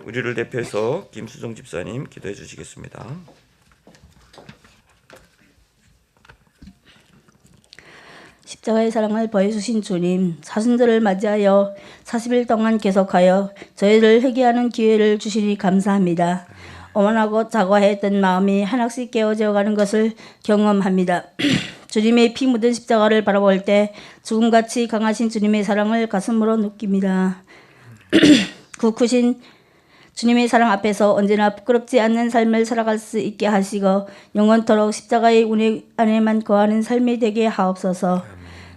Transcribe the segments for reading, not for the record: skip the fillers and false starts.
우리를 대표해서 김수정 집사님 기도해 주시겠습니다. 십자가의 사랑을 보여주신 주님, 사순절을 맞이하여 40일 동안 계속하여 저희를 회개하는 기회를 주시니 감사합니다. 어머나고 자과했던 마음이 하나씩 깨어져 가는 것을 경험합니다. 주님의 피 묻은 십자가를 바라볼 때 죽음같이 강하신 주님의 사랑을 가슴으로 느낍니다. 그 크신 주님의 사랑 앞에서 언제나 부끄럽지 않는 삶을 살아갈 수 있게 하시고 영원토록 십자가의 운행 안에만 거하는 삶이 되게 하옵소서.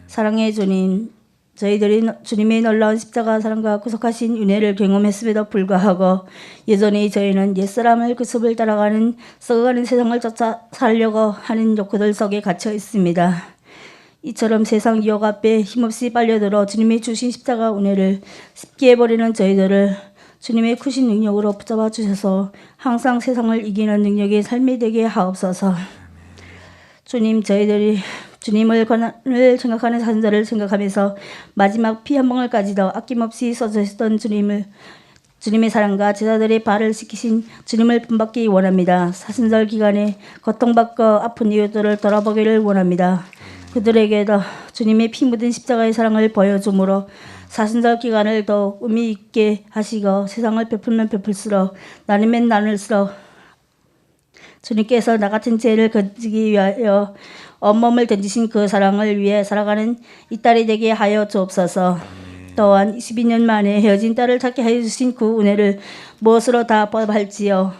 사랑의 주님, 저희들이 주님의 놀라운 십자가 사랑과 구속하신 은혜를 경험했음에도 불구하고 여전히 저희는 옛사람을 그 습을 따라가는 썩어가는 세상을 쫓아 살려고 하는 욕구들 속에 갇혀 있습니다. 이처럼 세상 유혹 앞에 힘없이 빨려들어 주님이 주신 십자가 은혜를 쉽게 버리는 저희들을 주님의 크신 능력으로 붙잡아 주셔서 항상 세상을 이기는 능력의 삶이 되게 하옵소서. 주님, 저희들이 주님을 권한을 생각하는 사순절을 생각하면서 마지막 피 한 방울까지도 아낌없이 쏟으셨던 주님의 사랑과 제자들의 발을 씻기신 주님을 본받기 원합니다. 사순절 기간에 고통받고 아픈 이웃들을 돌아보기를 원합니다. 그들에게도 주님의 피 묻은 십자가의 사랑을 보여주므로 사순절 기간을 더 의미 있게 하시고 세상을 베풀면 베풀수록 나누면 나눌수록 주님께서 나 같은 죄를 건지기 위하여 온몸을 던지신 그 사랑을 위해 살아가는 이 딸이 되게 하여 주옵소서. 또한 22년 만에 헤어진 딸을 찾게 하여 주신 그 은혜를 무엇으로 다 보답할지요.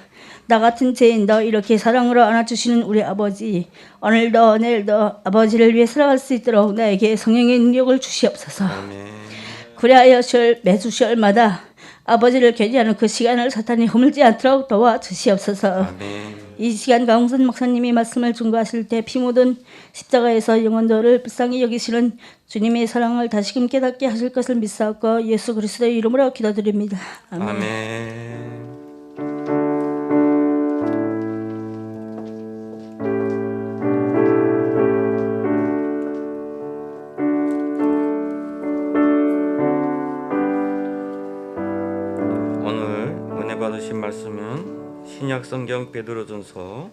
나 같은 죄인도 이렇게 사랑으로 안아주시는 우리 아버지, 오늘도 내일도 아버지를 위해 살아갈 수 있도록 나에게 성령의 능력을 주시옵소서. 그리하여 매주 시월마다 아버지를 교제하는 그 시간을 사탄이 허물지 않도록 도와주시옵소서. 이 시간 강홍선 목사님이 말씀을 증거하실 때 피 묻은 십자가에서 영혼들을 불쌍히 여기시는 주님의 사랑을 다시금 깨닫게 하실 것을 믿사옵고 예수 그리스도의 이름으로 기도드립니다. 아멘. 아멘. 오늘 은혜 받으신 말씀은 신약성경 베드로전서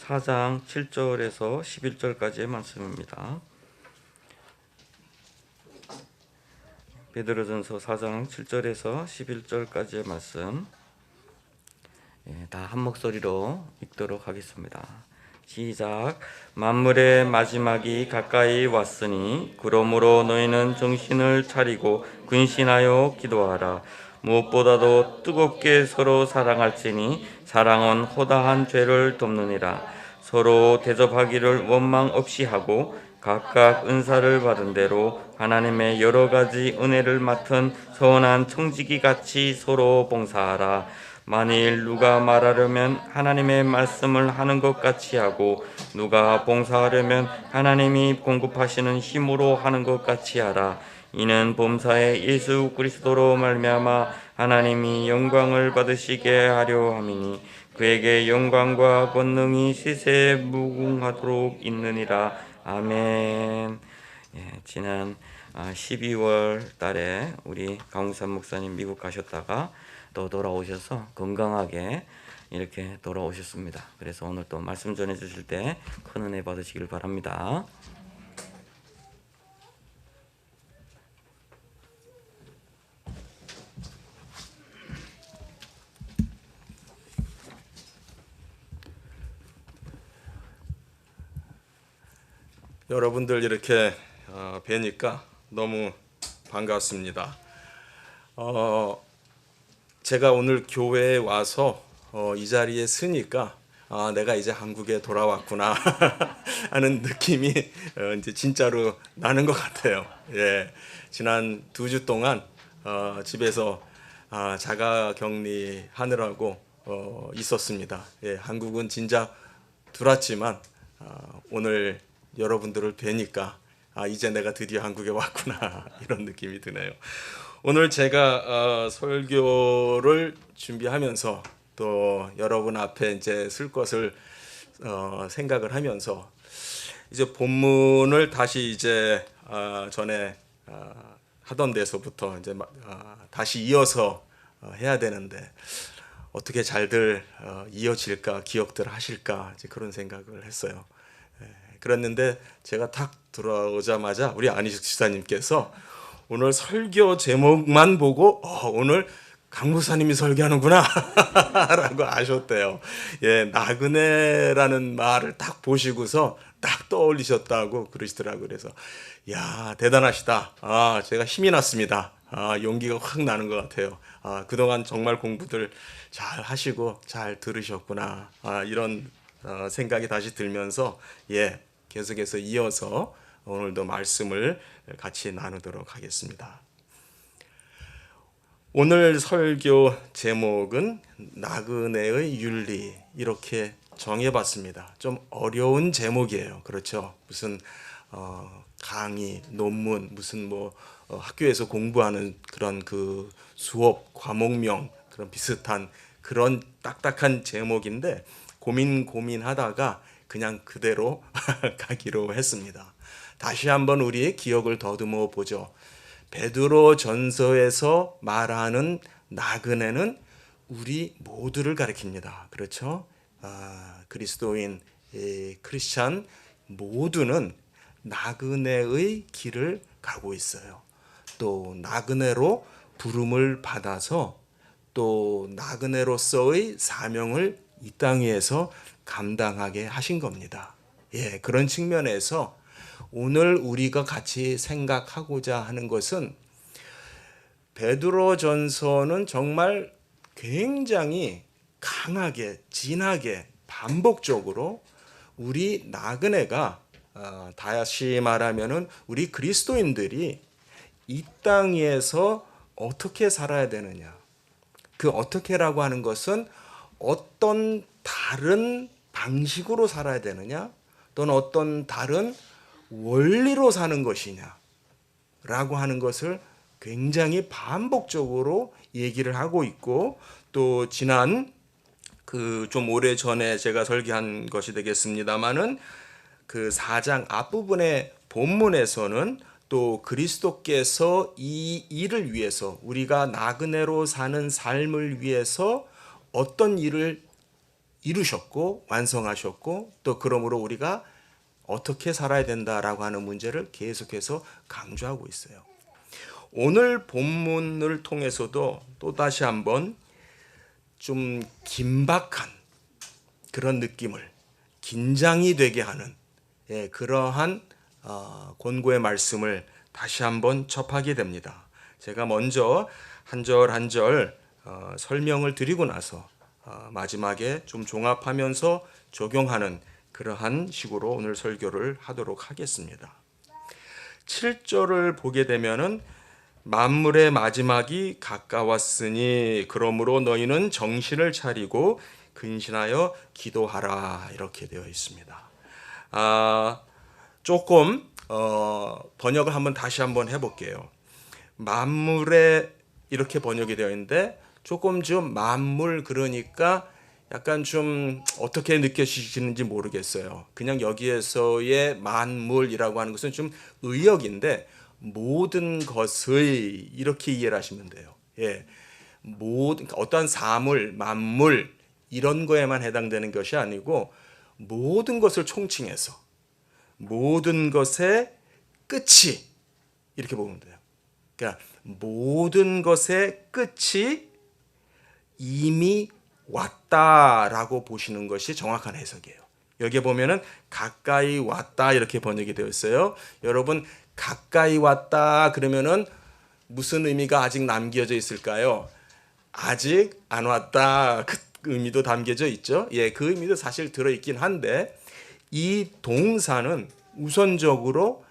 4장 7절에서 11절까지의 말씀입니다. 베드로전서 4장 7절에서 11절까지의 말씀 다 한 목소리로 읽도록 하겠습니다. 시작. 만물의 마지막이 가까이 왔으니 그러므로 너희는 정신을 차리고 근신하여 기도하라. 무엇보다도 뜨겁게 서로 사랑할지니 사랑은 허다한 죄를 덮느니라. 서로 대접하기를 원망 없이 하고 각각 은사를 받은 대로 하나님의 여러 가지 은혜를 맡은 선한 청지기 같이 서로 봉사하라. 만일 누가 말하려면 하나님의 말씀을 하는 것 같이 하고 누가 봉사하려면 하나님이 공급하시는 힘으로 하는 것 같이 하라. 이는 범사에 예수 그리스도로 말미암아 하나님이 영광을 받으시게 하려 함이니 그에게 영광과 권능이 세세 무궁하도록 있느니라. 아멘. 지난 12월 달에 우리 강웅산 목사님 미국 가셨다가 또 돌아오셔서 건강하게 이렇게 돌아오셨습니다. 그래서 오늘 또 말씀 전해 주실 때 큰 은혜 받으시길 바랍니다. 여러분들 이렇게 뵈니까 너무 반갑습니다. 제가 오늘 교회에 와서 이 자리에 서니까 내가 이제 한국에 돌아왔구나 하는 느낌이 이제 진짜로 나는 것 같아요. 예, 지난 2주 동안 집에서 자가격리 하느라고 있었습니다. 예, 한국은 진짜 들어왔지만 오늘 여러분들을 뵈니까 이제 내가 드디어 한국에 왔구나 이런 느낌이 드네요. 오늘 제가 설교를 준비하면서 또 여러분 앞에 이제 쓸 것을 생각을 하면서 이제 본문을 다시 이제 전에 하던 데서부터 이제 다시 이어서 해야 되는데 어떻게 잘들 이어질까, 기억들 하실까 이제 그런 생각을 했어요. 그랬는데 제가 탁 들어오자마자 우리 안희숙 지사님께서 오늘 설교 제목만 보고 오늘 강 목사님이 설교하는구나 라고 아셨대요. 예, 나그네라는 말을 딱 보시고서 딱 떠올리셨다고 그러시더라고요. 그래서 야, 대단하시다. 제가 힘이 났습니다. 용기가 확 나는 것 같아요. 그동안 정말 공부들 잘 하시고 잘 들으셨구나. 이런 생각이 다시 들면서 계속해서 이어서 오늘도 말씀을 같이 나누도록 하겠습니다. 오늘 설교 제목은 나그네의 윤리 이렇게 정해봤습니다. 좀 어려운 제목이에요. 그렇죠? 무슨 강의, 논문, 무슨 학교에서 공부하는 그런 그 수업 과목명 그런 비슷한 그런 딱딱한 제목인데 고민하다가 그냥 그대로 가기로 했습니다. 다시 한번 우리의 기억을 더듬어 보죠. 베드로 전서에서 말하는 나그네는 우리 모두를 가리킵니다. 그렇죠? 그리스도인, 크리스찬 모두는 나그네의 길을 가고 있어요. 또 나그네로 부름을 받아서 또 나그네로서의 사명을 이 땅 위에서 감당하게 하신 겁니다. 그런 측면에서 오늘 우리가 같이 생각하고자 하는 것은 베드로전서는 정말 굉장히 강하게 진하게 반복적으로 우리 나그네가 다시 말하면은 우리 그리스도인들이 이 땅에서 어떻게 살아야 되느냐, 그 어떻게라고 하는 것은 어떤 다른 방식으로 살아야 되느냐 또는 어떤 다른 원리로 사는 것이냐 라고 하는 것을 굉장히 반복적으로 얘기를 하고 있고, 또 지난 그 좀 오래 전에 제가 설교한 것이 되겠습니다마는 그 4장 앞부분의 본문에서는 또 그리스도께서 이 일을 위해서 우리가 나그네로 사는 삶을 위해서 어떤 일을 이루셨고 완성하셨고 또 그러므로 우리가 어떻게 살아야 된다라고 하는 문제를 계속해서 강조하고 있어요. 오늘 본문을 통해서도 또 다시 한번 좀 긴박한 그런 느낌을 긴장이 되게 하는 그러한 권고의 말씀을 다시 한번 접하게 됩니다. 제가 먼저 한 절 한 절 설명을 드리고 나서 마지막에 좀 종합하면서 적용하는 그러한 식으로 오늘 설교를 하도록 하겠습니다. 7절을 보게 되면은 만물의 마지막이 가까웠으니 그러므로 너희는 정신을 차리고 근신하여 기도하라 이렇게 되어 있습니다. 조금 번역을 한번 다시 한번 해볼게요. 만물에 이렇게 번역이 되어 있는데 조금 좀 만물 그러니까 약간 좀 어떻게 느껴지시는지 모르겠어요. 그냥 여기에서의 만물이라고 하는 것은 좀 의역인데 모든 것의 이렇게 이해를 하시면 돼요. 모든 어떠한 사물, 만물 이런 거에만 해당되는 것이 아니고 모든 것을 총칭해서 모든 것의 끝이 이렇게 보면 돼요. 그러니까 모든 것의 끝이 이미 왔다라고 보시는 것이 정확한 해석이에요. 여기에 보면은 가까이 왔다 이렇게 번역이 되어 있어요. 여러분 가까이 왔다 그러면은 무슨 의미가 아직 남겨져 있을까요? 아직 안 왔다 그 의미도 담겨져 있죠. 그 의미도 사실 들어있긴 한데 이 동사는 우선적으로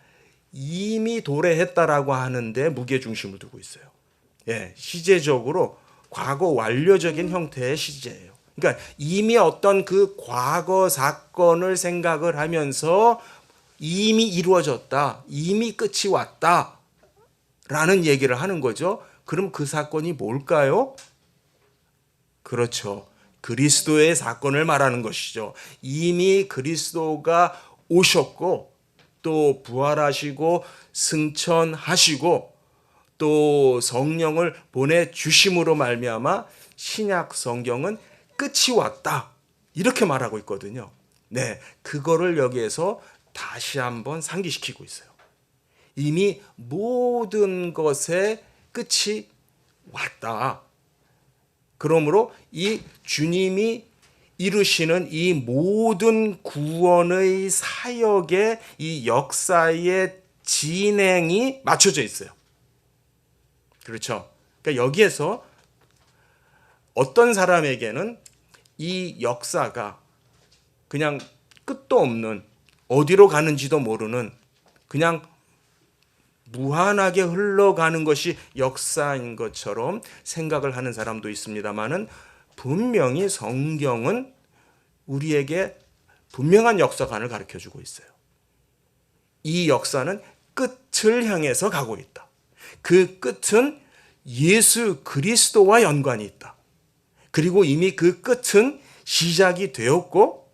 이미 도래했다라고 하는데 무게중심을 두고 있어요. 시제적으로 과거 완료적인 형태의 시제예요. 그러니까 이미 어떤 그 과거 사건을 생각을 하면서 이미 이루어졌다, 이미 끝이 왔다 라는 얘기를 하는 거죠. 그럼 그 사건이 뭘까요? 그렇죠. 그리스도의 사건을 말하는 것이죠. 이미 그리스도가 오셨고 또 부활하시고 승천하시고 또 성령을 보내주심으로 말미암아 신약 성경은 끝이 왔다 이렇게 말하고 있거든요. 네, 그거를 여기에서 다시 한번 상기시키고 있어요. 이미 모든 것의 끝이 왔다. 그러므로 이 주님이 이루시는 이 모든 구원의 사역의 이 역사의 진행이 맞춰져 있어요. 그렇죠? 그러니까 여기에서 어떤 사람에게는 이 역사가 그냥 끝도 없는, 어디로 가는지도 모르는, 그냥 무한하게 흘러가는 것이 역사인 것처럼 생각을 하는 사람도 있습니다만은, 분명히 성경은 우리에게 분명한 역사관을 가르쳐 주고 있어요. 이 역사는 끝을 향해서 가고 있다. 그 끝은 예수 그리스도와 연관이 있다. 그리고 이미 그 끝은 시작이 되었고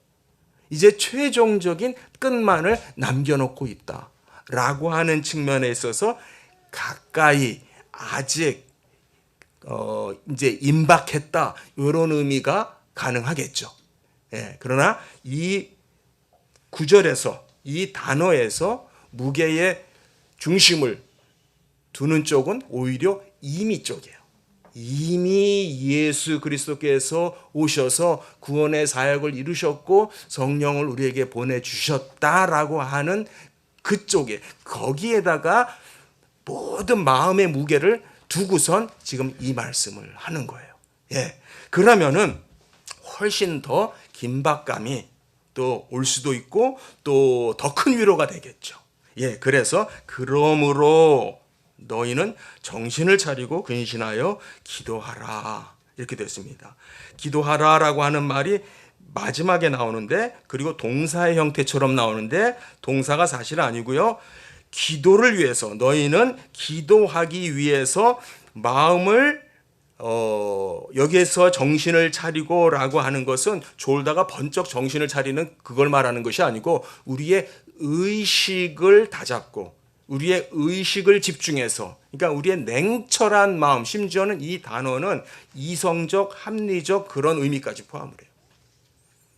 이제 최종적인 끝만을 남겨놓고 있다 라고 하는 측면에 있어서 가까이 아직 이제 임박했다 이런 의미가 가능하겠죠. 예, 그러나 이 구절에서 이 단어에서 무게의 중심을 두는 쪽은 오히려 이미 쪽이에요. 이미 예수 그리스도께서 오셔서 구원의 사역을 이루셨고 성령을 우리에게 보내주셨다라고 하는 그쪽에, 거기에다가 모든 마음의 무게를 두고선 지금 이 말씀을 하는 거예요. 예. 그러면은 훨씬 더 긴박감이 또 올 수도 있고 또 더 큰 위로가 되겠죠. 예. 그래서 그러므로 너희는 정신을 차리고 근신하여 기도하라 이렇게 됐습니다. 기도하라라고 하는 말이 마지막에 나오는데, 그리고 동사의 형태처럼 나오는데 동사가 사실 아니고요. 기도를 위해서, 너희는 기도하기 위해서 마음을 여기에서 정신을 차리고 라고 하는 것은 졸다가 번쩍 정신을 차리는 그걸 말하는 것이 아니고 우리의 의식을 다잡고 우리의 의식을 집중해서, 그러니까 우리의 냉철한 마음, 심지어는 이 단어는 이성적, 합리적 그런 의미까지 포함을 해요.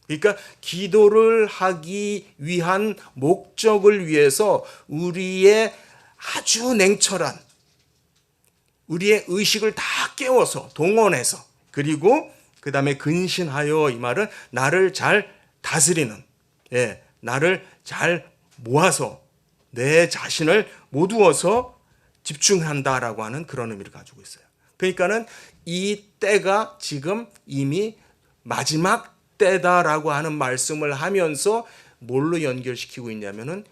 그러니까 기도를 하기 위한 목적을 위해서 우리의 아주 냉철한 우리의 의식을 다 깨워서 동원해서, 그리고 그 다음에 근신하여, 이 말은 나를 잘 다스리는, 예, 나를 잘 모아서 내 자신을 모두어서 집중한다라고 하는 그런 의미를 가지고 있어요. 그러니까는 이 때가 지금 이미 마지막 때다라고 하는 말씀을 하면서 뭘로 연결시키고 있냐면은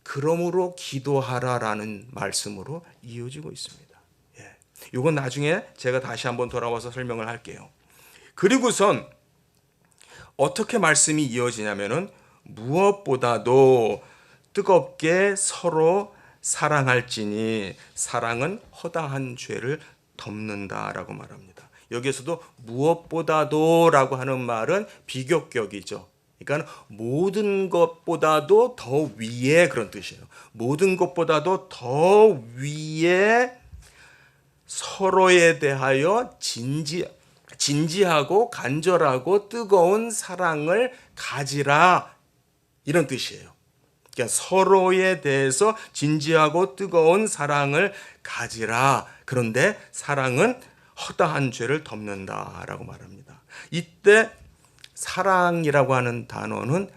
그러므로 기도하라라는 말씀으로 이어지고 있습니다. 예. 이건 나중에 제가 다시 한번 돌아와서 설명을 할게요. 그리고선 어떻게 말씀이 이어지냐면은 무엇보다도 뜨겁게 서로 사랑할지니 사랑은 허다한 죄를 덮는다라고 말합니다. 여기에서도 무엇보다도 라고 하는 말은 비교격이죠. 그러니까 모든 것보다도 더 위에, 그런 뜻이에요. 모든 것보다도 더 위에 서로에 대하여 진지하고 간절하고 뜨거운 사랑을 가지라, 이런 뜻이에요. 그러니까 서로에 대해서 진지하고 뜨거운 사랑을 가지라. 그런데 사랑은 허다한 죄를 덮는다라고 말합니다. 이때 사랑이라고 하는 단어는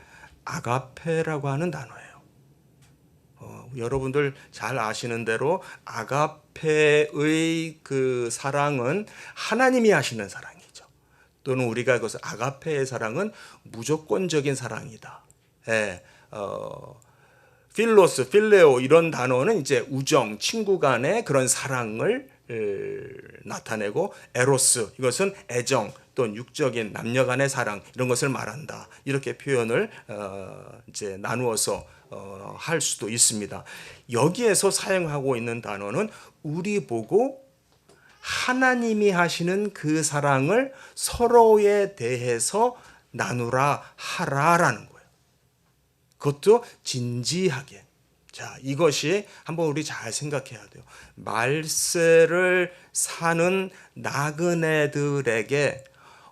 아가페라고 하는 단어예요. 여러분들 잘 아시는 대로 아가페의 그 사랑은 하나님이 하시는 사랑이죠. 또는 우리가 그것을 아가페의 사랑은 무조건적인 사랑이다. 예, 필로스, 필레오 이런 단어는 이제 우정, 친구 간의 그런 사랑을 나타내고, 에로스 이것은 애정, 또 육적인 남녀 간의 사랑 이런 것을 말한다. 이렇게 표현을 이제 나누어서 할 수도 있습니다. 여기에서 사용하고 있는 단어는 우리 보고 하나님이 하시는 그 사랑을 서로에 대해서 나누라 하라라는 거예요. 그것도 진지하게 자, 이것이 한번 우리 잘 생각해야 돼요. 말세를 사는 나그네들에게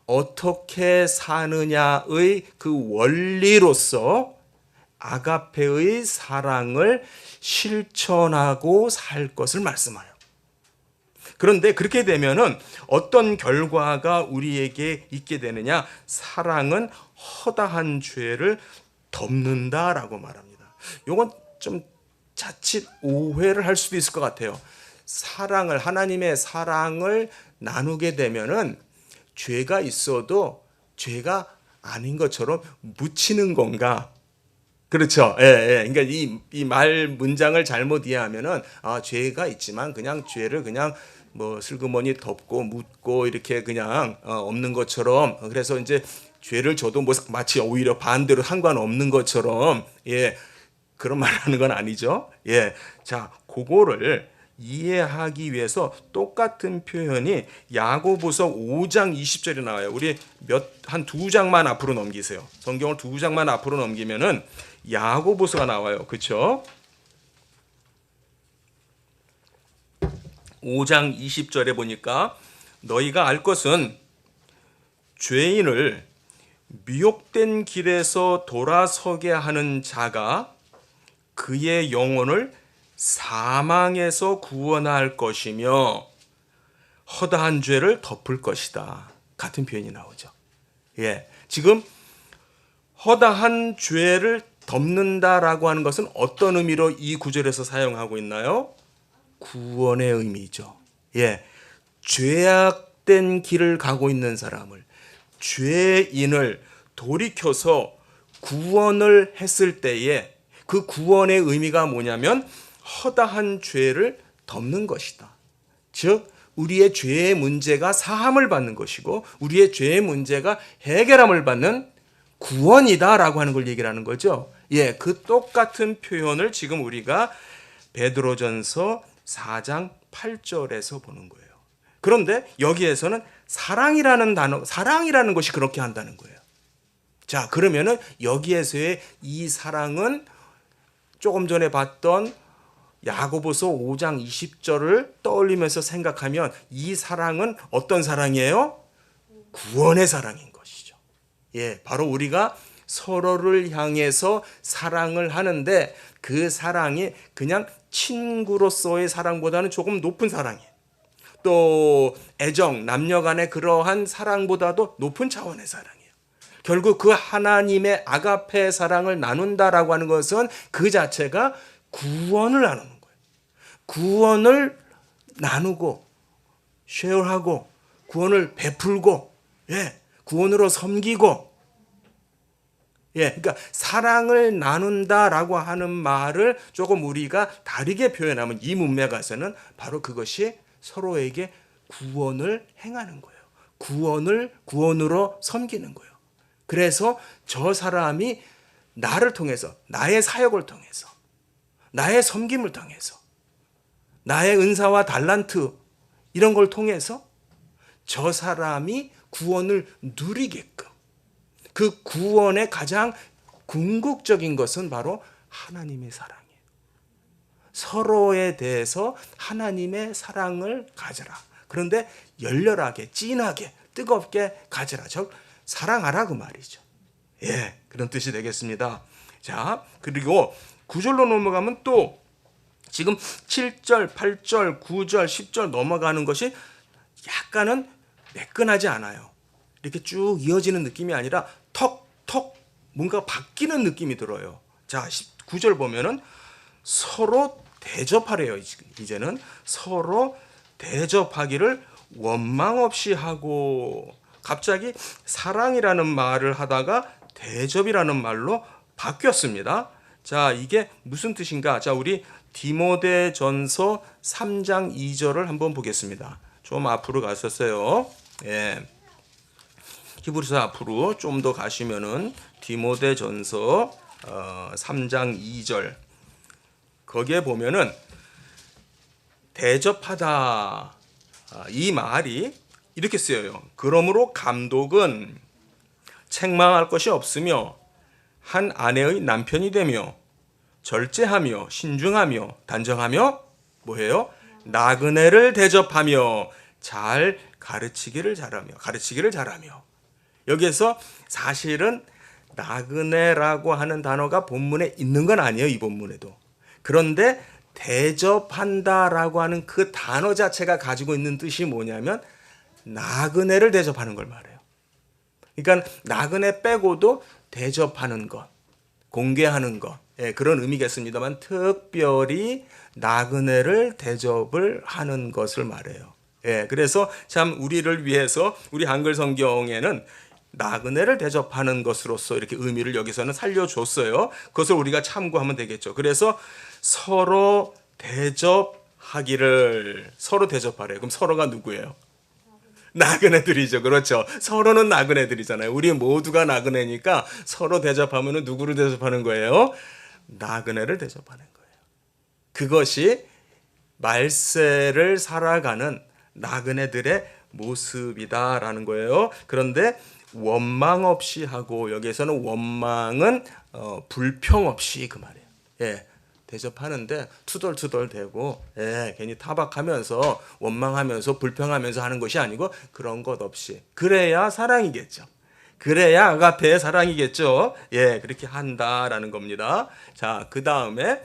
어떻게 사느냐의 그 원리로서 아가페의 사랑을 실천하고 살 것을 말씀하여. 그런데 그렇게 되면은 어떤 결과가 우리에게 있게 되느냐? 사랑은 허다한 죄를 덮는다라고 말합니다. 이건 좀 자칫 오해를 할 수도 있을 것 같아요. 사랑을, 하나님의 사랑을 나누게 되면은 죄가 있어도 죄가 아닌 것처럼 묻히는 건가? 그렇죠. 예, 예. 그러니까 이 말 문장을 잘못 이해하면은 죄가 있지만 그냥 죄를 그냥 뭐 슬그머니 덮고 묻고 이렇게 그냥 없는 것처럼, 그래서 이제 죄를 져도 뭐 마치 오히려 반대로 상관없는 것처럼, 예, 그런 말하는 건 아니죠. 예, 자, 그거를 이해하기 위해서 똑같은 표현이 야고보서 5장 20절에 나와요. 우리 한 두 장만 앞으로 넘기세요. 성경을 두 장만 앞으로 넘기면은 야고보서가 나와요. 그렇죠? 5장 20절에 보니까 너희가 알 것은 죄인을 미혹된 길에서 돌아서게 하는 자가 그의 영혼을 사망에서 구원할 것이며 허다한 죄를 덮을 것이다. 같은 표현이 나오죠. 예, 지금 허다한 죄를 덮는다라고 하는 것은 어떤 의미로 이 구절에서 사용하고 있나요? 구원의 의미죠. 예, 죄악된 길을 가고 있는 사람을, 죄인을 돌이켜서 구원을 했을 때에 그 구원의 의미가 뭐냐면 허다한 죄를 덮는 것이다. 즉 우리의 죄의 문제가 사함을 받는 것이고 우리의 죄의 문제가 해결함을 받는 구원이다라고 하는 걸 얘기를 하는 거죠. 예, 그 똑같은 표현을 지금 우리가 베드로전서 4장 8절에서 보는 거예요. 그런데 여기에서는 사랑이라는 단어, 사랑이라는 것이 그렇게 한다는 거예요. 자, 그러면은 여기에서의 이 사랑은 조금 전에 봤던 야고보서 5장 20절을 떠올리면서 생각하면 이 사랑은 어떤 사랑이에요? 구원의 사랑인 것이죠. 예, 바로 우리가 서로를 향해서 사랑을 하는데 그 사랑이 그냥 친구로서의 사랑보다는 조금 높은 사랑이에요. 또 애정, 남녀 간의 그러한 사랑보다도 높은 차원의 사랑이에요. 결국 그 하나님의 아가페 사랑을 나눈다라고 하는 것은 그 자체가 구원을 나누는 거예요. 구원을 나누고 쉐어하고 구원을 베풀고, 예, 구원으로 섬기고, 예, 그러니까 사랑을 나눈다라고 하는 말을 조금 우리가 다르게 표현하면 이 문맥에서는 바로 그것이 서로에게 구원을 행하는 거예요. 구원으로 섬기는 거예요. 그래서 저 사람이 나를 통해서, 나의 사역을 통해서, 나의 섬김을 통해서, 나의 은사와 달란트 이런 걸 통해서 저 사람이 구원을 누리게끔, 그 구원의 가장 궁극적인 것은 바로 하나님의 사랑이에요. 서로에 대해서 하나님의 사랑을 가져라. 그런데 열렬하게, 진하게, 뜨겁게 가져라. 즉 사랑하라 그 말이죠. 예, 그런 뜻이 되겠습니다. 자, 그리고 9절로 넘어가면 또 지금 7절, 8절, 9절, 10절 넘어가는 것이 약간은 매끈하지 않아요. 이렇게 쭉 이어지는 느낌이 아니라 턱 뭔가 바뀌는 느낌이 들어요. 자, 9절 보면은 서로 대접하래요. 이제는 서로 대접하기를 원망 없이 하고, 갑자기 사랑이라는 말을 하다가 대접이라는 말로 바뀌었습니다. 자, 이게 무슨 뜻인가? 자, 우리 디모데전서 3장 2절을 한번 보겠습니다. 좀 앞으로 갔었어요. 예. 히브리서 앞으로 좀 더 가시면은 디모데전서 3장 2절 거기에 보면은 대접하다 이 말이 이렇게 쓰여요. 그러므로 감독은 책망할 것이 없으며 한 아내의 남편이 되며 절제하며 신중하며 단정하며 뭐해요? 나그네를 대접하며 잘 가르치기를 잘하며. 여기에서 사실은 나그네라고 하는 단어가 본문에 있는 건 아니에요. 이 본문에도. 그런데 대접한다라고 하는 그 단어 자체가 가지고 있는 뜻이 뭐냐면 나그네를 대접하는 걸 말해요. 그러니까 나그네 빼고도 대접하는 것, 공개하는 것, 그런 의미겠습니다만 특별히 나그네를 대접을 하는 것을 말해요. 그래서 참 우리를 위해서 우리 한글 성경에는 나그네를 대접하는 것으로서 이렇게 의미를 여기서는 살려줬어요. 그것을 우리가 참고하면 되겠죠. 그래서 서로 대접하기를, 서로 대접하래요. 그럼 서로가 누구예요? 나그네들이죠. 그렇죠. 서로는 나그네들이잖아요. 우리 모두가 나그네니까 서로 대접하면 누구를 대접하는 거예요? 나그네를 대접하는 거예요. 그것이 말세를 살아가는 나그네들의 모습이다라는 거예요. 그런데 원망 없이 하고, 여기에서는 원망은 불평 없이 그 말이에요. 대접하는데 투덜투덜 대고 괜히 타박하면서 원망하면서 불평하면서 하는 것이 아니고 그런 것 없이, 그래야 사랑이겠죠. 그래야 아가페의 사랑이겠죠. 그렇게 한다라는 겁니다. 자, 그 다음에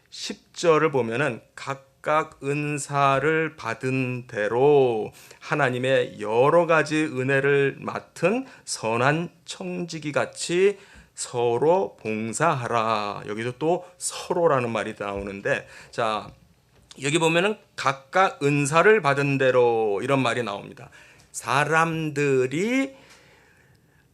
10절을 보면은 각각 은사를 받은 대로 하나님의 여러 가지 은혜를 맡은 선한 청지기 같이 서로 봉사하라. 여기서 또 서로라는 말이 나오는데, 자, 여기 보면은 각각 은사를 받은 대로 이런 말이 나옵니다. 사람들이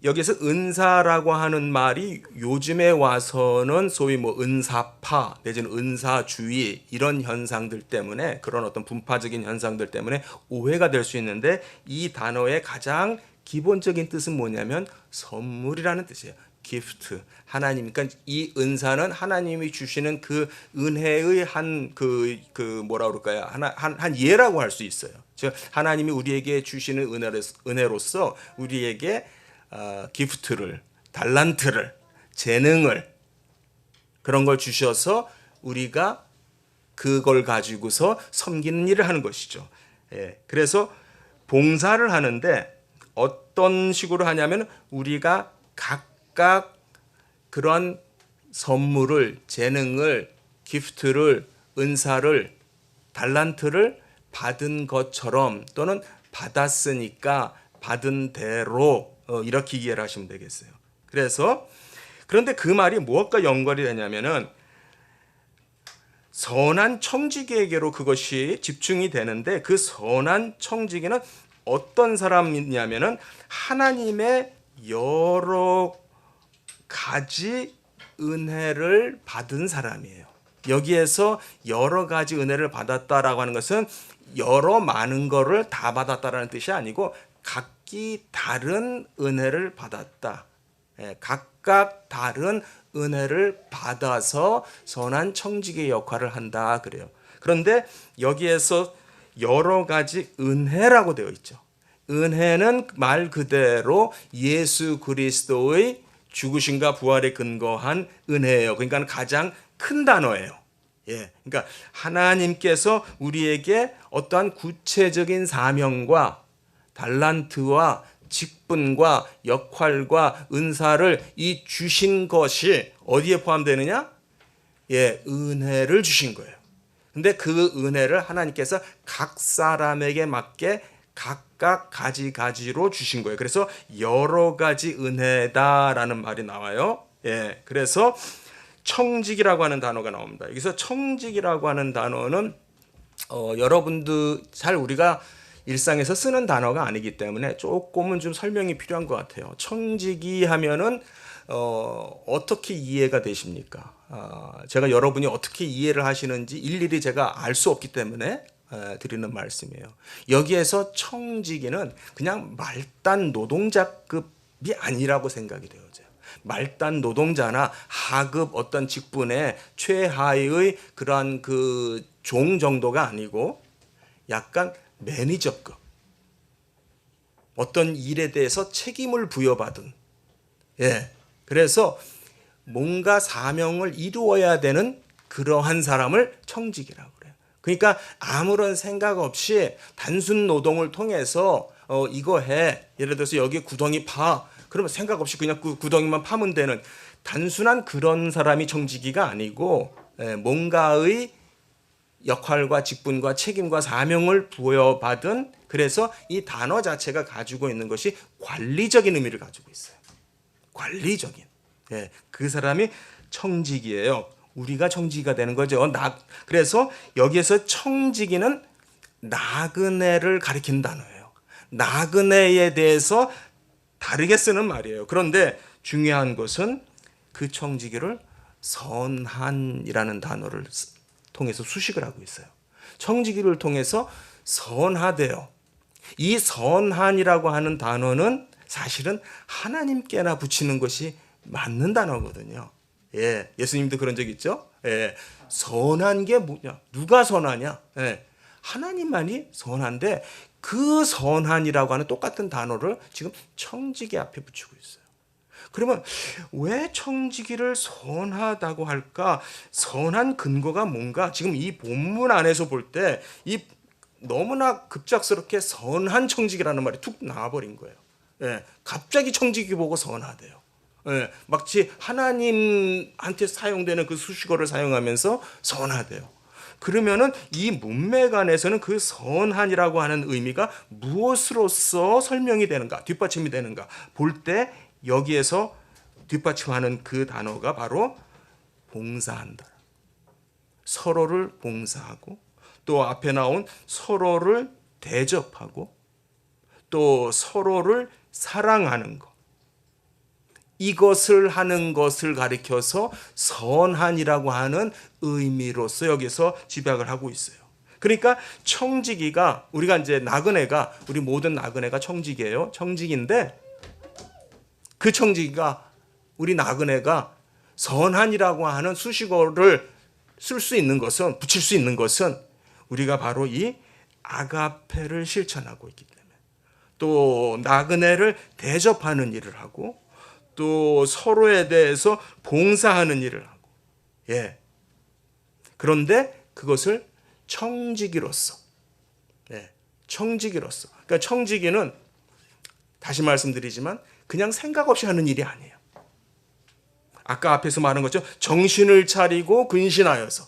여기서 은사라고 하는 말이 요즘에 와서는 소위 뭐 은사파 내지는 은사주의 이런 현상들 때문에, 그런 어떤 분파적인 현상들 때문에 오해가 될 수 있는데, 이 단어의 가장 기본적인 뜻은 뭐냐면 선물이라는 뜻이에요. 기프트. 하나님, 그러니까 이 은사는 하나님이 주시는 그 은혜의 한 뭐라 그럴까요? 한 예라고 할 수 있어요. 즉 하나님이 우리에게 주시는 은혜로서 우리에게 기프트를, 달란트를, 재능을, 그런 걸 주셔서 우리가 그걸 가지고서 섬기는 일을 하는 것이죠. 그래서 봉사를 하는데 어떤 식으로 하냐면 우리가 각각 그런 선물을, 재능을, 기프트를, 은사를, 달란트를 받은 것처럼, 또는 받았으니까 받은 대로 이렇게 이해를 하시면 되겠어요. 그래서 그런데 그 말이 무엇과 연관이 되냐면은 선한 청지기에게로 그것이 집중이 되는데, 그 선한 청지기는 어떤 사람이냐면은 하나님의 여러 가지 은혜를 받은 사람이에요. 여기에서 여러 가지 은혜를 받았다라고 하는 것은 여러 많은 거를 다 받았다라는 뜻이 아니고 각기 다른 은혜를 받았다. 각각 다른 은혜를 받아서 선한 청지기의 역할을 한다 그래요. 그런데 여기에서 여러 가지 은혜라고 되어 있죠. 은혜는 말 그대로 예수 그리스도의 죽으심과 부활에 근거한 은혜예요. 그러니까 가장 큰 단어예요. 그러니까 하나님께서 우리에게 어떠한 구체적인 사명과 달란트와 직분과 역할과 은사를 이 주신 것이 어디에 포함되느냐? 은혜를 주신 거예요. 근데 그 은혜를 하나님께서 각 사람에게 맞게 각각 가지가지로 주신 거예요. 그래서 여러 가지 은혜다라는 말이 나와요. 그래서 청직이라고 하는 단어가 나옵니다. 여기서 청직이라고 하는 단어는 여러분도 잘 우리가 일상에서 쓰는 단어가 아니기 때문에 조금은 좀 설명이 필요한 것 같아요. 청지기 하면은 어떻게 이해가 되십니까? 제가 여러분이 어떻게 이해를 하시는지 일일이 제가 알 수 없기 때문에 드리는 말씀이에요. 여기에서 청지기는 그냥 말단 노동자급이 아니라고 생각이 되어져요. 말단 노동자나 하급 어떤 직분의 최하의 그러한 그 종 정도가 아니고 약간 매니저급, 어떤 일에 대해서 책임을 부여받은, 그래서 뭔가 사명을 이루어야 되는 그러한 사람을 청직이라고 그래요. 그러니까 아무런 생각 없이 단순 노동을 통해서 이거 해. 예를 들어서 여기 구덩이 파. 그러면 생각 없이 그냥 그 구덩이만 파면 되는 단순한 그런 사람이 청지기가 아니고 뭔가의 역할과 직분과 책임과 사명을 부여받은, 그래서 이 단어 자체가 가지고 있는 것이 관리적인 의미를 가지고 있어요. 관리적인. 그 사람이 청지기예요. 우리가 청지기가 되는 거죠. 그래서 여기에서 청지기는 나그네를 가리키는 단어예요. 나그네에 대해서 다르게 쓰는 말이에요. 그런데 중요한 것은 그 청지기를 선한이라는 단어를 통해서 수식을 하고 있어요. 청지기를 통해서 선하대요. 이 선한이라고 하는 단어는 사실은 하나님께나 붙이는 것이 맞는 단어거든요. 예수님도 그런 적 있죠. 선한 게 뭐냐? 누가 선하냐? 하나님만이 선한데 그 선한이라고 하는 똑같은 단어를 지금 청지기 앞에 붙이고 있어요. 그러면 왜 청지기를 선하다고 할까? 선한 근거가 뭔가? 지금 이 본문 안에서 볼 때 이 너무나 급작스럽게 선한 청지기라는 말이 툭 나와버린 거예요. 갑자기 청지기 보고 선하대요. 마치 하나님한테 사용되는 그 수식어를 사용하면서 선하대요. 그러면은 이 문맥 안에서는 그 선한이라고 하는 의미가 무엇으로서 설명이 되는가, 뒷받침이 되는가 볼 때 여기에서 뒷받침하는 그 단어가 바로 봉사한다. 서로를 봉사하고 또 앞에 나온 서로를 대접하고 또 서로를 사랑하는 것. 이것을 하는 것을 가리켜서 선한이라고 하는 의미로서 여기서 집약을 하고 있어요. 그러니까 청지기가, 우리가 이제 나그네가, 우리 모든 나그네가 청지기예요. 청지기인데 그 청지기가, 우리 나그네가 선한이라고 하는 수식어를 쓸 수 있는 것은, 붙일 수 있는 것은 우리가 바로 이 아가페를 실천하고 있기 때문에, 또 나그네를 대접하는 일을 하고 또 서로에 대해서 봉사하는 일을 하고, 그런데 그것을 청지기로서, 청지기로서, 그러니까 청지기는 다시 말씀드리지만 그냥 생각 없이 하는 일이 아니에요. 아까 앞에서 말한 것처럼 정신을 차리고 근신하여서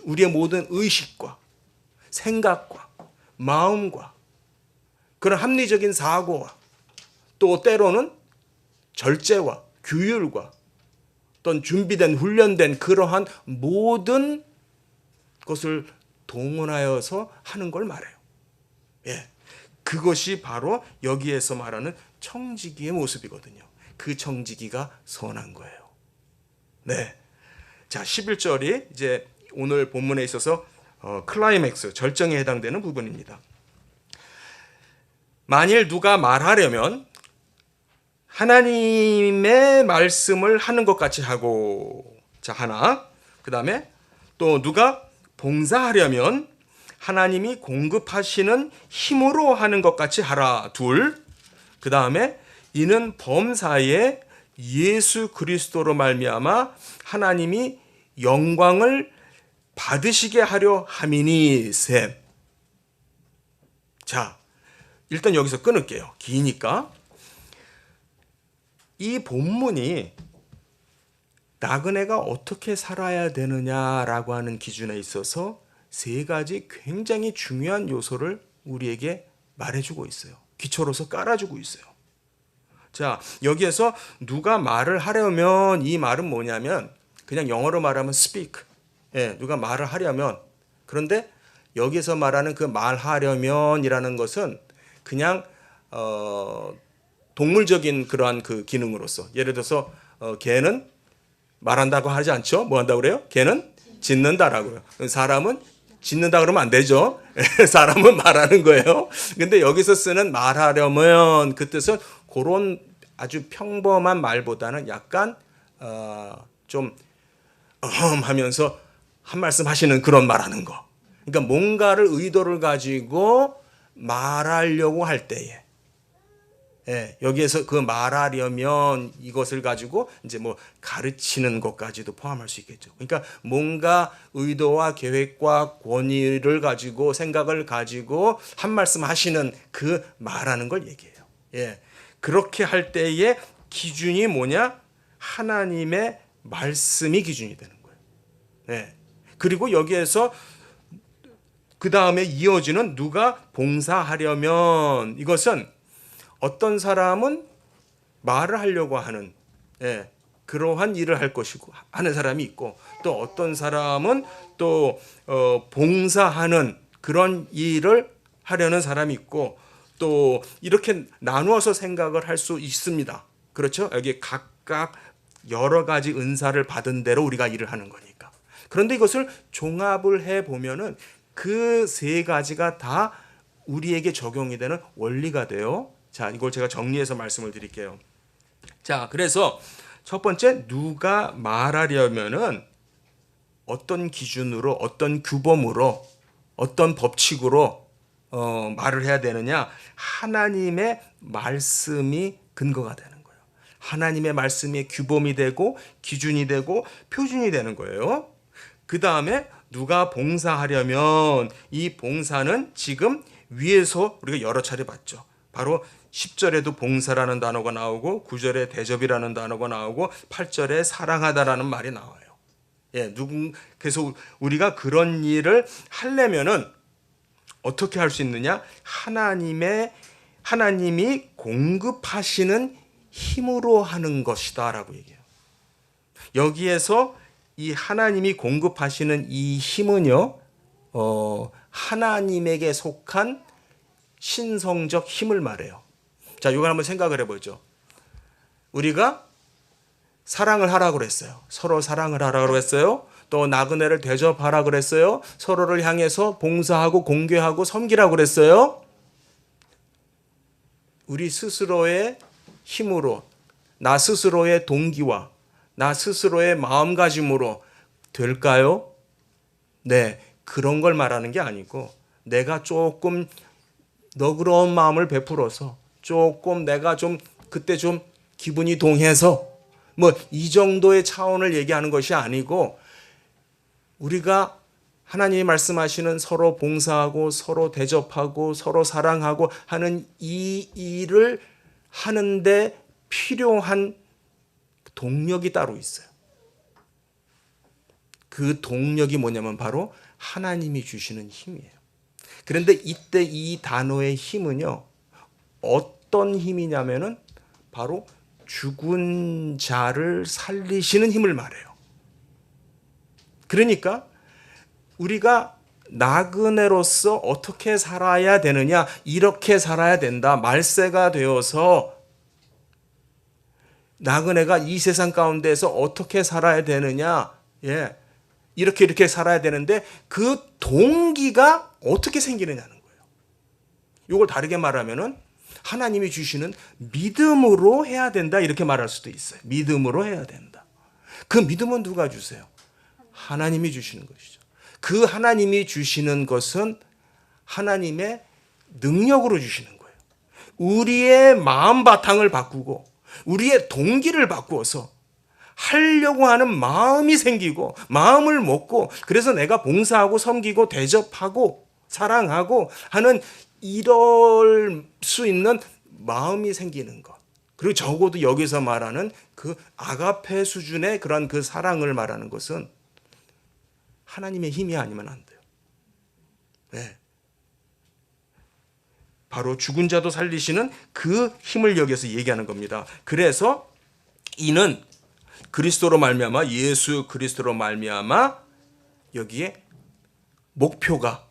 우리의 모든 의식과 생각과 마음과 그런 합리적인 사고와 또 때로는 절제와 규율과 어떤 준비된 훈련된 그러한 모든 것을 동원하여서 하는 걸 말해요. 그것이 바로 여기에서 말하는 청지기의 모습이거든요. 그 청지기가 선한 거예요. 자, 11절이 이제 오늘 본문에 있어서 클라이맥스, 절정에 해당되는 부분입니다. 만일 누가 말하려면 하나님의 말씀을 하는 것 같이 하고, 자, 하나. 그 다음에 또 누가 봉사하려면 하나님이 공급하시는 힘으로 하는 것 같이 하라. 둘. 그 다음에 이는 범사에 예수 그리스도로 말미암아 하나님이 영광을 받으시게 하려 함이니. 셋. 자, 일단 여기서 끊을게요. 기니까. 이 본문이 나그네가 어떻게 살아야 되느냐라고 하는 기준에 있어서 세 가지 굉장히 중요한 요소를 우리에게 말해주고 있어요. 기초로서 깔아주고 있어요. 자, 여기에서 누가 말을 하려면, 이 말은 뭐냐면 그냥 영어로 말하면 speak. 누가 말을 하려면. 그런데 여기서 말하는 그 말하려면이라는 것은 그냥 동물적인 그러한 그 기능으로서, 예를 들어서 개는 말한다고 하지 않죠? 뭐 한다고 그래요? 개는 짖는다라고요. 사람은 짖는다 그러면 안 되죠. 사람은 말하는 거예요. 근데 여기서 쓰는 말하려면 그 뜻은 그런 아주 평범한 말보다는 약간 좀 하면서 한 말씀 하시는 그런 말하는 거. 그러니까 뭔가를 의도를 가지고 말하려고 할 때에, 예, 여기에서 그 말하려면 이것을 가지고 이제 뭐 가르치는 것까지도 포함할 수 있겠죠. 그러니까 뭔가 의도와 계획과 권위를 가지고 생각을 가지고 한 말씀 하시는 그 말하는 걸 얘기해요. 예. 그렇게 할 때의 기준이 뭐냐? 하나님의 말씀이 기준이 되는 거예요. 예. 그리고 여기에서 그 다음에 이어지는 누가 봉사하려면, 이것은 어떤 사람은 말을 하려고 하는, 예, 그러한 일을 할 것이고 하는 사람이 있고, 또 어떤 사람은 또 봉사하는 그런 일을 하려는 사람이 있고, 또 이렇게 나누어서 생각을 할 수 있습니다. 그렇죠? 여기 각각 여러 가지 은사를 받은 대로 우리가 일을 하는 거니까. 그런데 이것을 종합을 해 보면은 그 세 가지가 다 우리에게 적용이 되는 원리가 돼요. 자, 이걸 제가 정리해서 말씀을 드릴게요. 자, 그래서 첫 번째, 누가 말하려면은 어떤 기준으로, 어떤 규범으로, 어떤 법칙으로 말을 해야 되느냐? 하나님의 말씀이 근거가 되는 거예요. 하나님의 말씀이 규범이 되고 기준이 되고 표준이 되는 거예요. 그 다음에 누가 봉사하려면, 이 봉사는 지금 위에서 우리가 여러 차례 봤죠. 바로 10절에도 봉사라는 단어가 나오고 9절에 대접이라는 단어가 나오고 8절에 사랑하다라는 말이 나와요. 예, 그래서 우리가 그런 일을 하려면은 어떻게 할 수 있느냐? 하나님이 공급하시는 힘으로 하는 것이다라고 얘기해요. 여기에서 이 하나님이 공급하시는 이 힘은요, 하나님에게 속한 신성적 힘을 말해요. 자, 이걸 한번 생각을 해보죠. 우리가 사랑을 하라고 그랬어요. 서로 사랑을 하라고 그랬어요. 또 나그네를 대접하라고 그랬어요. 서로를 향해서 봉사하고 공개하고 섬기라고 그랬어요. 우리 스스로의 힘으로, 나 스스로의 동기와 나 스스로의 마음가짐으로 될까요? 네, 그런 걸 말하는 게 아니고, 내가 조금 너그러운 마음을 베풀어서, 조금 내가 좀 그때 좀 기분이 동해서, 뭐 이 정도의 차원을 얘기하는 것이 아니고, 우리가 하나님이 말씀하시는 서로 봉사하고 서로 대접하고 서로 사랑하고 하는 이 일을 하는데 필요한 동력이 따로 있어요. 그 동력이 뭐냐면 바로 하나님이 주시는 힘이에요. 그런데 이때 이 단어의 힘은요, 어떤 힘이냐면은 바로 죽은 자를 살리시는 힘을 말해요. 그러니까 우리가 나그네로서 어떻게 살아야 되느냐, 이렇게 살아야 된다. 말세가 되어서 나그네가 이 세상 가운데서 어떻게 살아야 되느냐, 예, 이렇게 살아야 되는데 그 동기가 어떻게 생기느냐는 거예요. 이걸 다르게 말하면은 하나님이 주시는 믿음으로 해야 된다, 이렇게 말할 수도 있어요. 믿음으로 해야 된다. 그 믿음은 누가 주세요? 하나님이 주시는 것이죠. 그 하나님이 주시는 것은 하나님의 능력으로 주시는 거예요. 우리의 마음 바탕을 바꾸고 우리의 동기를 바꾸어서 하려고 하는 마음이 생기고 마음을 먹고, 그래서 내가 봉사하고 섬기고 대접하고 사랑하고 하는 이럴 수 있는 마음이 생기는 것. 그리고 적어도 여기서 말하는 그 아가페 수준의 그런 그 사랑을 말하는 것은 하나님의 힘이 아니면 안 돼요. 네. 바로 죽은 자도 살리시는 그 힘을 여기서 얘기하는 겁니다. 그래서 이는 그리스도로 말미암아, 예수 그리스도로 말미암아 여기에 목표가,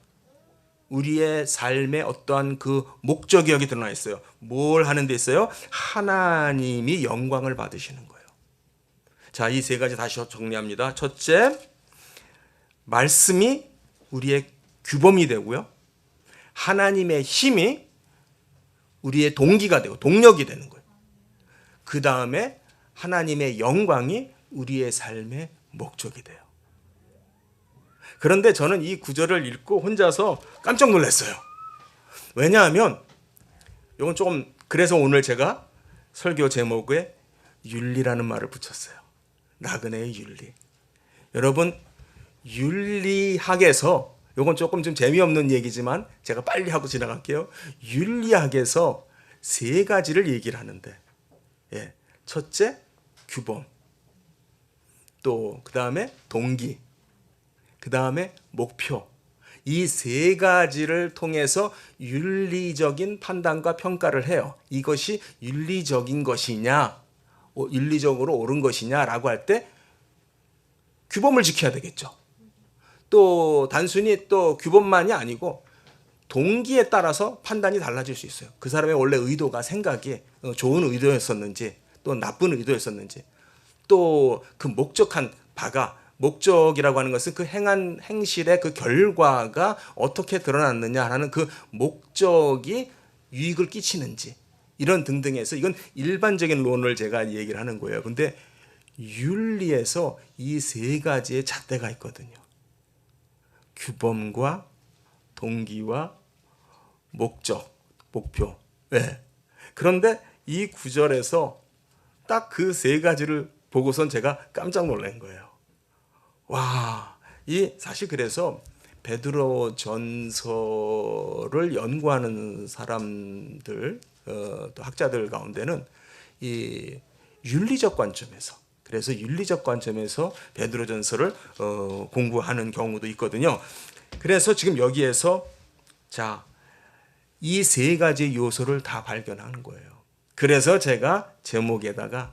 우리의 삶의 어떠한 그 목적이 여기 드러나 있어요. 뭘 하는 데 있어요? 하나님이 영광을 받으시는 거예요. 자, 이 세 가지 다시 정리합니다. 첫째, 말씀이 우리의 규범이 되고요. 하나님의 힘이 우리의 동기가 되고 동력이 되는 거예요. 그 다음에 하나님의 영광이 우리의 삶의 목적이 돼요. 그런데 저는 이 구절을 읽고 혼자서 깜짝 놀랐어요. 왜냐하면 이건 조금 그래서 오늘 제가 설교 제목에 윤리라는 말을 붙였어요. 나그네의 윤리. 여러분, 윤리학에서, 이건 조금 좀 재미없는 얘기지만 제가 빨리 하고 지나갈게요. 윤리학에서 세 가지를 얘기를 하는데, 예, 첫째 규범, 또 그 다음에 동기, 그 다음에 목표. 이 세 가지를 통해서 윤리적인 판단과 평가를 해요. 이것이 윤리적인 것이냐, 윤리적으로 옳은 것이냐라고 할 때 규범을 지켜야 되겠죠. 또 단순히 또 규범만이 아니고 동기에 따라서 판단이 달라질 수 있어요. 그 사람의 원래 의도가, 생각이 좋은 의도였었는지 또 나쁜 의도였었는지, 또 그 목적한 바가, 목적이라고 하는 것은 그 행한 행실의 그 결과가 어떻게 드러났느냐라는 그 목적이 유익을 끼치는지, 이런 등등해서 이건 일반적인 론을 제가 얘기를 하는 거예요. 근데 윤리에서 이 세 가지의 잣대가 있거든요. 규범과 동기와 목적, 목표. 네. 그런데 이 구절에서 딱 그 세 가지를 보고선 제가 깜짝 놀란 거예요. 와, 이 사실 그래서 베드로 전서를 연구하는 사람들, 또 학자들 가운데는 이 윤리적 관점에서, 그래서 윤리적 관점에서 베드로 전서를 공부하는 경우도 있거든요. 그래서 지금 여기에서 자, 이 세 가지 요소를 다 발견하는 거예요. 그래서 제가 제목에다가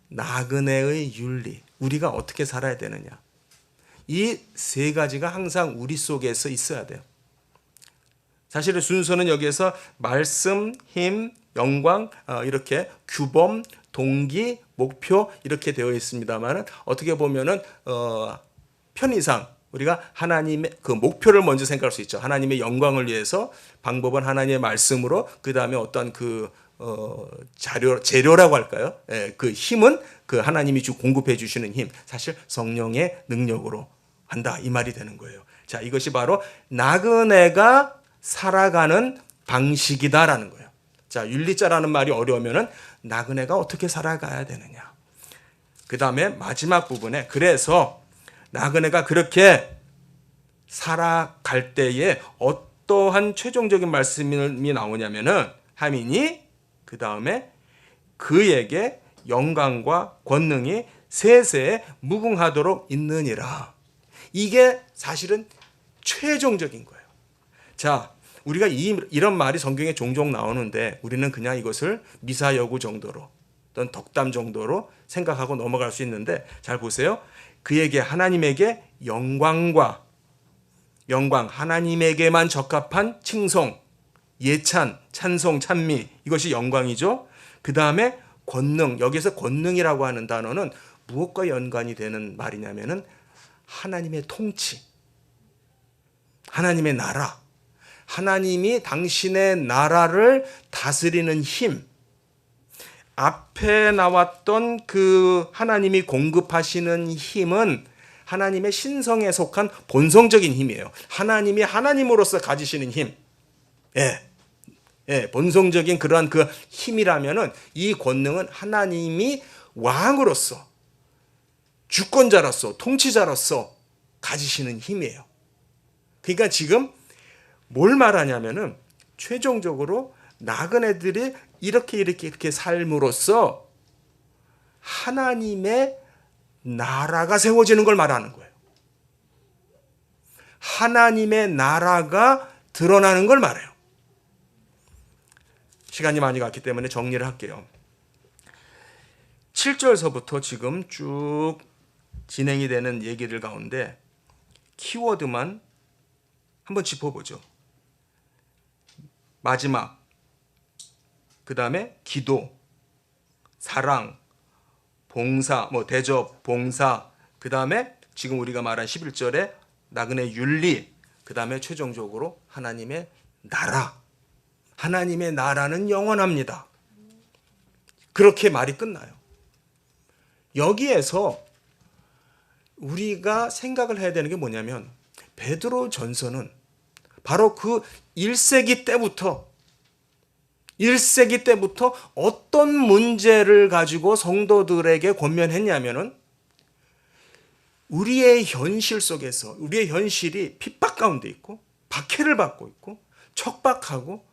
나그네의 윤리, 우리가 어떻게 살아야 되느냐, 이 세 가지가 항상 우리 속에서 있어야 돼요. 사실은 순서는 여기에서 말씀, 힘, 영광, 이렇게 규범, 동기, 목표 이렇게 되어 있습니다만, 어떻게 보면은 편의상 우리가 하나님의 그 목표를 먼저 생각할 수 있죠. 하나님의 영광을 위해서 방법은 하나님의 말씀으로, 그 다음에 어떤 그 재료라고 할까요? 예, 그 힘은 그 하나님이 공급해 주시는 힘, 사실 성령의 능력으로 한다, 이 말이 되는 거예요. 자, 이것이 바로 나그네가 살아가는 방식이다라는 거예요. 자, 윤리자라는 말이 어려우면은 나그네가 어떻게 살아가야 되느냐. 그 다음에 마지막 부분에, 그래서 나그네가 그렇게 살아갈 때에 어떠한 최종적인 말씀이 나오냐면은, 하민이 그 다음에 그에게 영광과 권능이 세세에 무궁하도록 있느니라. 이게 사실은 최종적인 거예요. 자, 우리가 이런 말이 성경에 종종 나오는데 우리는 그냥 이것을 미사여구 정도로 또는 덕담 정도로 생각하고 넘어갈 수 있는데, 잘 보세요. 그에게, 하나님에게 영광, 하나님에게만 적합한 칭송, 예찬, 찬송, 찬미, 이것이 영광이죠. 그 다음에 권능, 여기서 권능이라고 하는 단어는 무엇과 연관이 되는 말이냐면은 하나님의 통치, 하나님의 나라, 하나님이 당신의 나라를 다스리는 힘, 앞에 나왔던 그 하나님이 공급하시는 힘은 하나님의 신성에 속한 본성적인 힘이에요. 하나님이 하나님으로서 가지시는 힘, 본성적인 그러한 그 힘이라면은, 이 권능은 하나님이 왕으로서, 주권자로서, 통치자로서 가지시는 힘이에요. 그러니까 지금 뭘 말하냐면은, 최종적으로 나그네들이 이렇게 삶으로써 하나님의 나라가 세워지는 걸 말하는 거예요. 하나님의 나라가 드러나는 걸 말해요. 시간이 많이 갔기 때문에 정리를 할게요. 7절서부터 지금 쭉 진행이 되는 얘기들 가운데 키워드만 한번 짚어보죠. 마지막, 그 다음에 기도, 사랑, 봉사, 대접, 봉사, 그 다음에 지금 우리가 말한 11절에 나그네 윤리, 그 다음에 최종적으로 하나님의 나라. 하나님의 나라는 영원합니다. 그렇게 말이 끝나요. 여기에서 우리가 생각을 해야 되는 게 뭐냐면, 베드로 전서는 바로 그 1세기 때부터 1세기 때부터 어떤 문제를 가지고 성도들에게 권면했냐면은 우리의 현실 속에서 우리의 현실이 핍박 가운데 있고 박해를 받고 있고 척박하고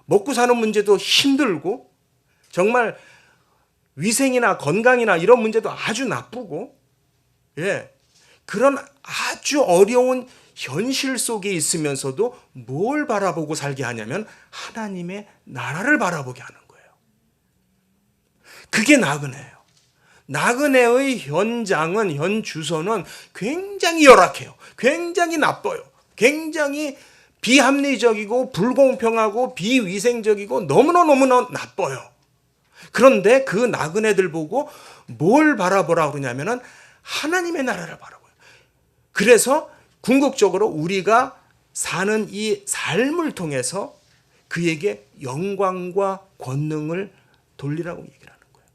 먹고 사는 문제도 힘들고 정말 위생이나 건강이나 이런 문제도 아주 나쁘고 그런 아주 어려운 현실 속에 있으면서도 뭘 바라보고 살게 하냐면 하나님의 나라를 바라보게 하는 거예요. 그게 나그네예요. 나그네의 현장은 현 주소는 굉장히 열악해요. 굉장히 나빠요. 굉장히 비합리적이고 불공평하고 비위생적이고 너무나 나빠요. 그런데 그 나그네들 보고 뭘 바라보라 그러냐면은 하나님의 나라를 바라봐요. 그래서 궁극적으로 우리가 사는 이 삶을 통해서 그에게 영광과 권능을 돌리라고 얘기를 하는 거예요.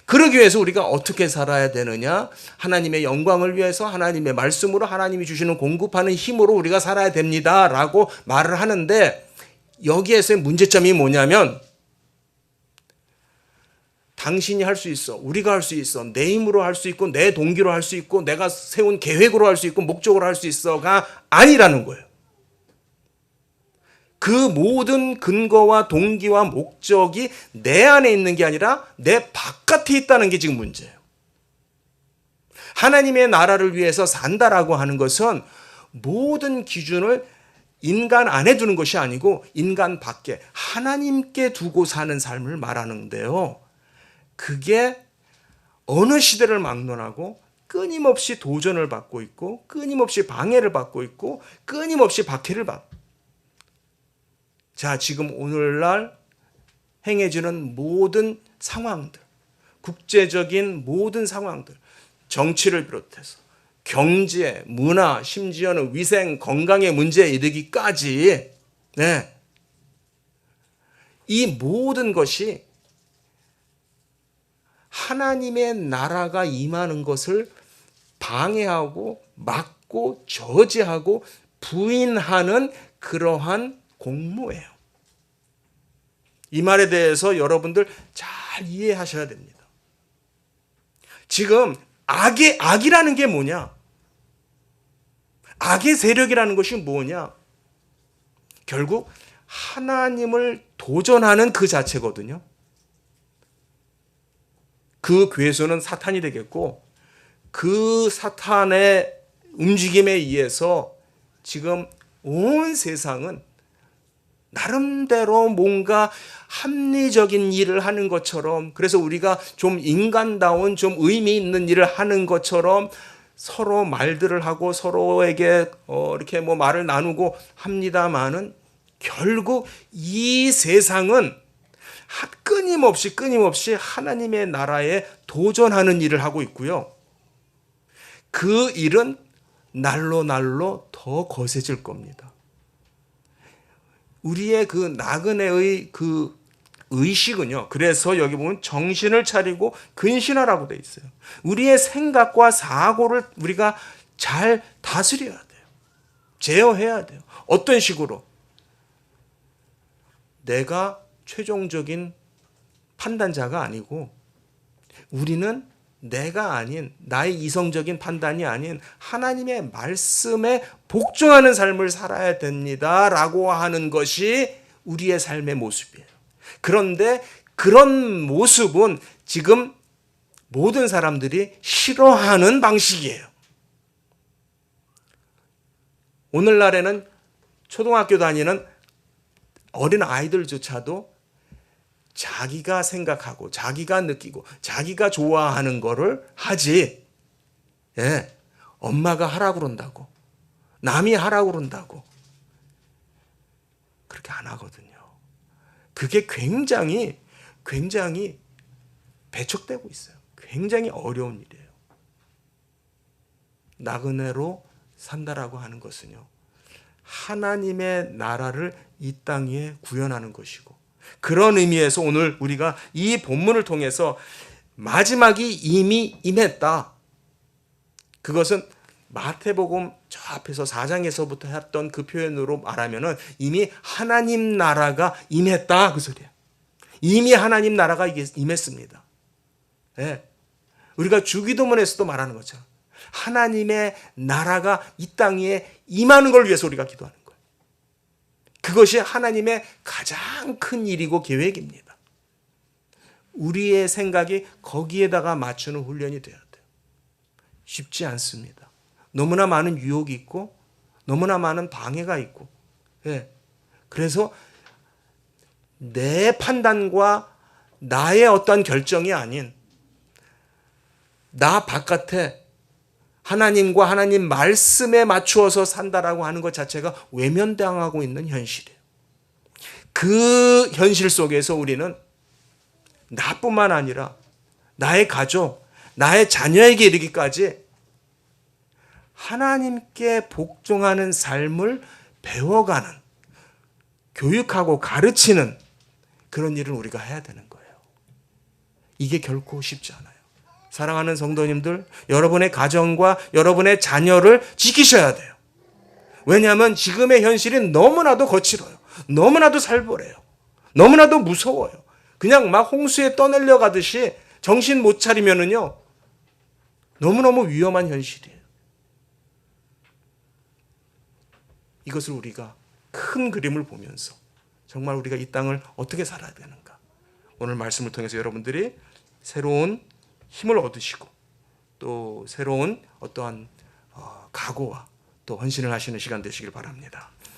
그러기 위해서 우리가 어떻게 살아야 되느냐? 하나님의 영광을 위해서 하나님의 말씀으로 하나님이 주시는 공급하는 힘으로 우리가 살아야 됩니다라고 말을 하는데 여기에서의 문제점이 뭐냐면 당신이 할 수 있어. 우리가 할 수 있어. 내 힘으로 할 수 있고 내 동기로 할 수 있고 내가 세운 계획으로 할 수 있고 목적으로 할 수 있어가 아니라는 거예요. 그 모든 근거와 동기와 목적이 내 안에 있는 게 아니라 내 바깥에 있다는 게 지금 문제예요. 하나님의 나라를 위해서 산다라고 하는 것은 모든 기준을 인간 안에 두는 것이 아니고 인간 밖에 하나님께 두고 사는 삶을 말하는데요. 그게 어느 시대를 막론하고 끊임없이 도전을 받고 있고 끊임없이 방해를 받고 있고 끊임없이 박해를 받고 자 지금 오늘날 행해지는 모든 상황들 국제적인 모든 상황들 정치를 비롯해서 경제, 문화, 심지어는 위생, 건강의 문제에 이르기까지 이 모든 것이 하나님의 나라가 임하는 것을 방해하고 막고 저지하고 부인하는 그러한 공모예요. 이 말에 대해서 여러분들 잘 이해하셔야 됩니다. 지금 악이라는 게 뭐냐? 악의 세력이라는 것이 뭐냐? 결국 하나님을 도전하는 그 자체거든요. 그 괴수는 사탄이 되겠고 그 사탄의 움직임에 의해서 지금 온 세상은 나름대로 뭔가 합리적인 일을 하는 것처럼 그래서 우리가 좀 인간다운 좀 의미 있는 일을 하는 것처럼 서로 말들을 하고 서로에게 이렇게 뭐 말을 나누고 합니다마는 결국 이 세상은 끊임없이 하나님의 나라에 도전하는 일을 하고 있고요. 그 일은 날로 더 거세질 겁니다. 우리의 그 나그네의 그 의식은요. 그래서 여기 보면 정신을 차리고 근신하라고 돼 있어요. 우리의 생각과 사고를 우리가 잘 다스려야 돼요. 제어해야 돼요. 어떤 식으로? 내가 최종적인 판단자가 아니고 우리는 내가 아닌 나의 이성적인 판단이 아닌 하나님의 말씀에 복종하는 삶을 살아야 됩니다라고 하는 것이 우리의 삶의 모습이에요. 그런데 그런 모습은 지금 모든 사람들이 싫어하는 방식이에요. 오늘날에는 초등학교 다니는 어린 아이들조차도 자기가 생각하고 자기가 느끼고 자기가 좋아하는 거를 하지 엄마가 하라고 그런다고 남이 하라고 그런다고 그렇게 안 하거든요. 그게 굉장히 배척되고 있어요. 굉장히 어려운 일이에요. 나그네로 산다라고 하는 것은요. 하나님의 나라를 이 땅 위에 구현하는 것이고 그런 의미에서 오늘 우리가 이 본문을 통해서 마지막이 이미 임했다. 그것은 마태복음 저 앞에서 4장에서부터 했던 그 표현으로 말하면은 이미 하나님 나라가 임했다 그 소리야. 이미 하나님 나라가 임했습니다. 네. 우리가 주기도문에서도 말하는 것처럼 하나님의 나라가 이 땅에 임하는 걸 위해서 우리가 기도하는 거예요. 그것이 하나님의 가장 큰 일이고 계획입니다. 우리의 생각이 거기에다가 맞추는 훈련이 돼야 돼요. 쉽지 않습니다. 너무나 많은 유혹이 있고 너무나 많은 방해가 있고, 예. 그래서 내 판단과 나의 어떠한 결정이 아닌 나 바깥에 하나님과 하나님 말씀에 맞추어서 산다라고 하는 것 자체가 외면당하고 있는 현실이에요. 그 현실 속에서 우리는 나뿐만 아니라 나의 가족, 나의 자녀에게 이르기까지 하나님께 복종하는 삶을 배워가는, 교육하고 가르치는 그런 일을 우리가 해야 되는 거예요. 이게 결코 쉽지 않아요. 사랑하는 성도님들, 여러분의 가정과 여러분의 자녀를 지키셔야 돼요. 왜냐하면 지금의 현실이 너무나도 거칠어요. 너무나도 살벌해요. 너무나도 무서워요. 그냥 막 홍수에 떠내려 가듯이 정신 못 차리면은요, 너무너무 위험한 현실이에요. 이것을 우리가 큰 그림을 보면서 정말 우리가 이 땅을 어떻게 살아야 되는가, 오늘 말씀을 통해서 여러분들이 새로운 힘을 얻으시고 또 새로운 어떠한 각오와 또 헌신을 하시는 시간 되시길 바랍니다.